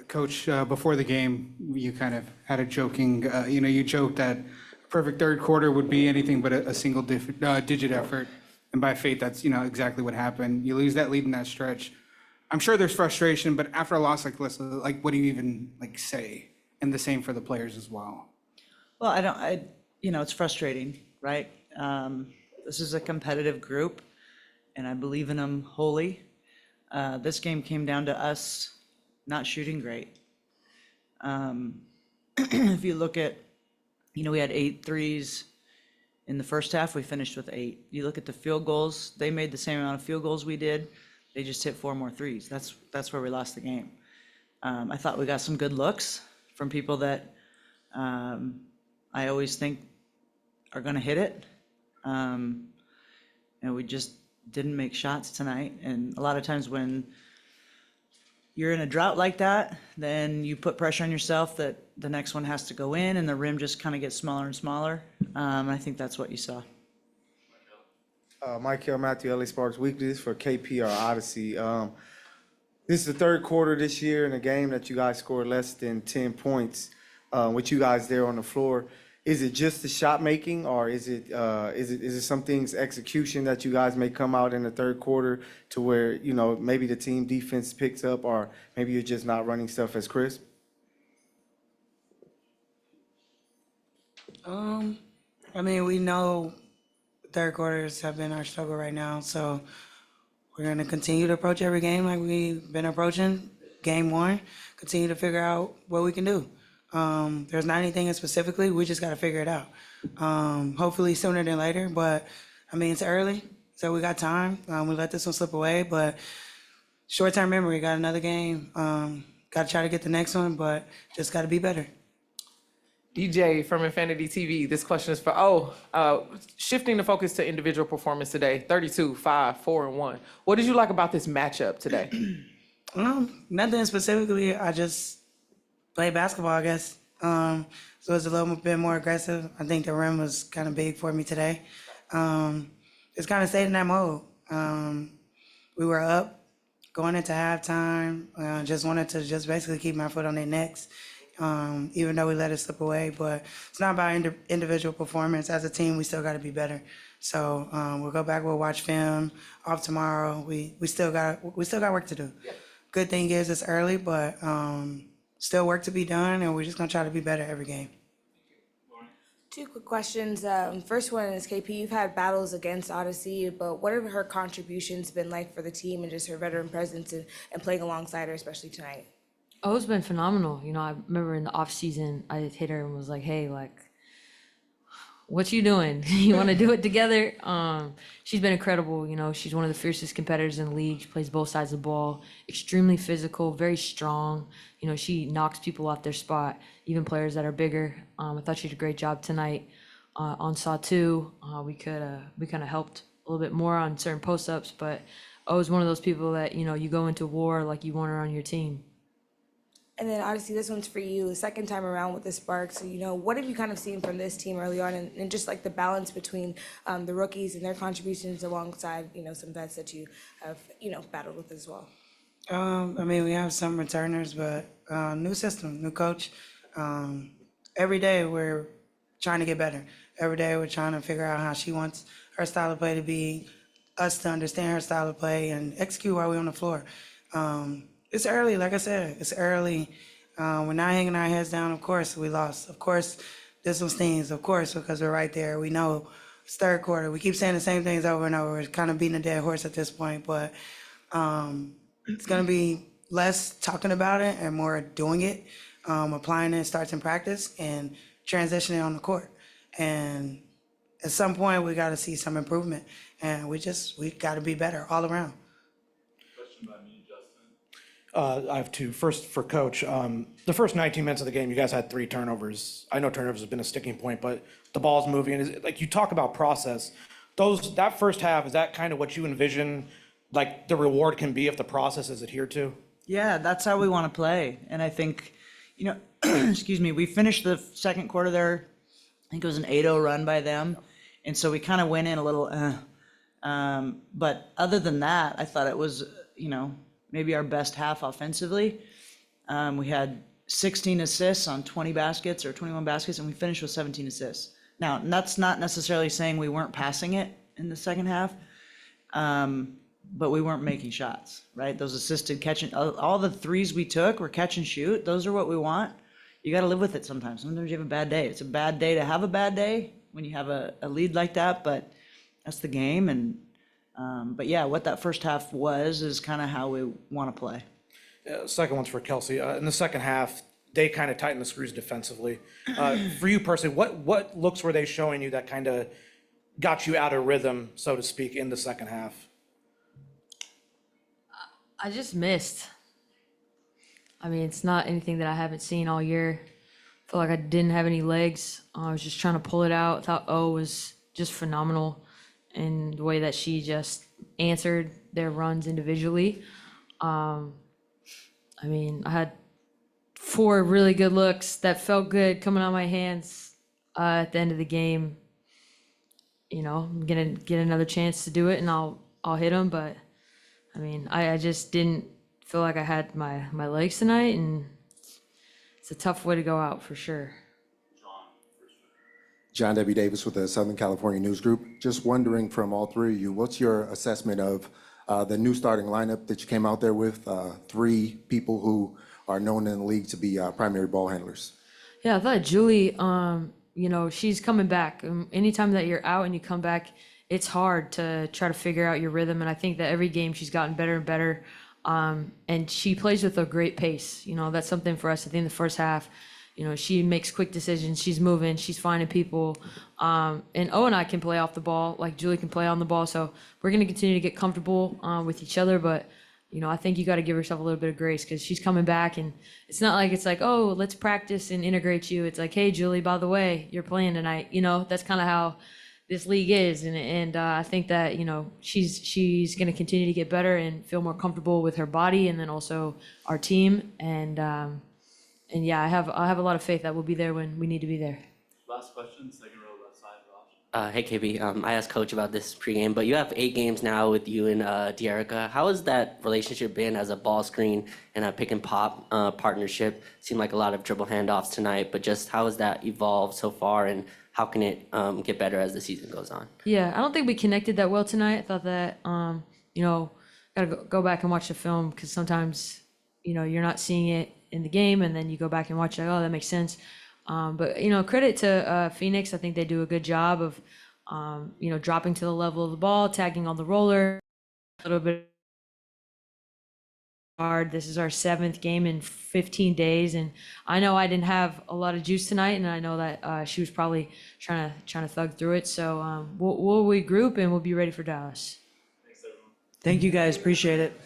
Coach, before the game, you kind of had a joking, you joked that a perfect third quarter would be anything but a single digit effort. And by fate, that's, exactly what happened. You lose that lead in that stretch. I'm sure there's frustration, but after a loss like this, like, what do you even say? And the same for the players as well. Well, it's frustrating, right? This is a competitive group, and I believe in them wholly. This game came down to us not shooting great. If you look at, we had 8 threes in the first half. We finished with 8. You look at the field goals, they made the same amount of field goals we did. They just hit 4 more threes. That's where we lost the game. I thought we got some good looks from people that I always think are going to hit it. And we just didn't make shots tonight. And a lot of times when you're in a drought like that, then you put pressure on yourself that the next one has to go in, and the rim just kind of gets smaller and smaller. I think that's what you saw. Mike Hill, Matthew, LA Sparks Weekly. This is for KP or Odyssey. This is the third quarter this year in a game that you guys scored less than 10 points with you guys there on the floor. Is it just the shot making, or is it some things execution that you guys may come out in the third quarter to where maybe the team defense picks up, or maybe you're just not running stuff as crisp? We know third quarters have been our struggle right now, so we're going to continue to approach every game like we've been approaching game one, continue to figure out what we can do. There's not anything specifically, we just got to figure it out. Hopefully sooner than later, but it's early, so we got time. We let this one slip away, but short-term memory, got another game. Got to try to get the next one, but just got to be better. DJ from Infinity TV, this question is for shifting the focus to individual performance today, 32, 5, 4, and 1. What did you like about this matchup today? Nothing specifically. I just played basketball, I guess. So it's a little bit more aggressive. I think the rim was kind of big for me today. Just kind of stayed in that mode. We were up going into halftime. Just wanted to just basically keep my foot on their necks. Even though we let it slip away, but it's not about individual performance. As a team, we still got to be better. So we'll go back. We'll watch film off tomorrow. We still got work to do. Good thing is it's early, but still work to be done, and we're just gonna try to be better every game. 2 quick questions. First one is KP. You've had battles against Odyssey, but what have her contributions been like for the team and just her veteran presence and playing alongside her, especially tonight? Oh, it's been phenomenal. I remember in the off season, I hit her and was like, "Hey, what you doing? You want to do it together?" She's been incredible. She's one of the fiercest competitors in the league. She plays both sides of the ball, extremely physical, very strong. She knocks people off their spot, even players that are bigger. I thought she did a great job tonight on Saw 2. We kind of helped a little bit more on certain post-ups, but I was one of those people that, you go into war like you want her on your team. And then Odyssey, this one's for you. The second time around with the Sparks, what have you kind of seen from this team early on, and just like the balance between the rookies and their contributions alongside, some vets that you have, battled with as well? We have some returners, but new system, new coach. Every day we're trying to get better. Every day we're trying to figure out how she wants her style of play to be, us to understand her style of play and execute while we're on the floor. It's early, like I said, it's early. We're not hanging our heads down. Of course, we lost. Of course, this one stings. Of course, because we're right there. We know it's third quarter. We keep saying the same things over and over. We're kind of beating a dead horse at this point, but it's going to be less talking about it and more doing it, applying it, starts in practice, and transitioning on the court. And at some point, we got to see some improvement, and we got to be better all around. I have 2. First, for Coach, the first 19 minutes of the game, you guys had 3 turnovers. I know turnovers have been a sticking point, but the ball's moving. Like, you talk about process. That first half, is that kind of what you envision, like, the reward can be if the process is adhered to? Yeah, that's how we want to play. And I think, excuse me, we finished the second quarter there. I think it was an 8-0 run by them. And so we kind of went in a little, but other than that, I thought it was, maybe our best half offensively. We had 16 assists on 20 baskets or 21 baskets, and we finished with 17 assists. Now, that's not necessarily saying we weren't passing it in the second half, but we weren't making shots, right? Those assisted catching, all the threes we took were catch and shoot. Those are what we want. You got to live with it sometimes. Sometimes you have a bad day. It's a bad day to have a bad day when you have a lead like that, but that's the game. And but yeah, what that first half was is kind of how we want to play. Second one's for Kelsey. In the second half, they kind of tightened the screws defensively. For you personally, what looks were they showing you that kind of got you out of rhythm, so to speak, in the second half? I just missed. I mean, it's not anything that I haven't seen all year. I feel like I didn't have any legs. I was just trying to pull it out. I thought O was just phenomenal in the way that she just answered their runs individually. I mean, I had 4 really good looks that felt good coming out of my hands at the end of the game. You know, I'm gonna get another chance to do it, and I'll hit them. But I mean, I just didn't feel like I had my legs tonight, and it's a tough way to go out for sure. John W. Davis with the Southern California News Group. Just wondering from all three of you, what's your assessment of the new starting lineup that you came out there with? 3 people who are known in the league to be primary ball handlers. Yeah, I thought Julie, you know, she's coming back. Anytime that you're out and you come back, it's hard to try to figure out your rhythm. And I think that every game she's gotten better and better. And she plays with a great pace. You know, that's something for us. I think the first half, you know, she makes quick decisions. She's moving. She's finding people. And O and I can play off the ball like Julie can play on the ball. So we're going to continue to get comfortable with each other. But, you know, I think you got to give herself a little bit of grace because she's coming back. And it's not like it's like, oh, let's practice and integrate you. It's like, hey, Julie, by the way, you're playing tonight. You know, that's kind of how this league is. And I think that, you know, she's going to continue to get better and feel more comfortable with her body and then also our team. And yeah, I have a lot of faith that we'll be there when we need to be there. Last question, second row left side, Raj. Hey KB, I asked Coach about this pregame, but you have 8 games now with you and De'Erica. How has that relationship been as a ball screen and a pick and pop partnership? Seemed like a lot of dribble handoffs tonight, but just how has that evolved so far, and how can it get better as the season goes on? Yeah, I don't think we connected that well tonight. I thought that, you know, gotta go back and watch the film because sometimes, you know, you're not seeing it in the game and then you go back and watch it, oh, that makes sense. But, you know, credit to Phoenix. I think they do a good job of, you know, dropping to the level of the ball, tagging on the roller, a little bit hard. This is our 7th game in 15 days. And I know I didn't have a lot of juice tonight, and I know that she was probably trying to thug through it. So we'll regroup and we'll be ready for Dallas. Thank you guys. Appreciate it.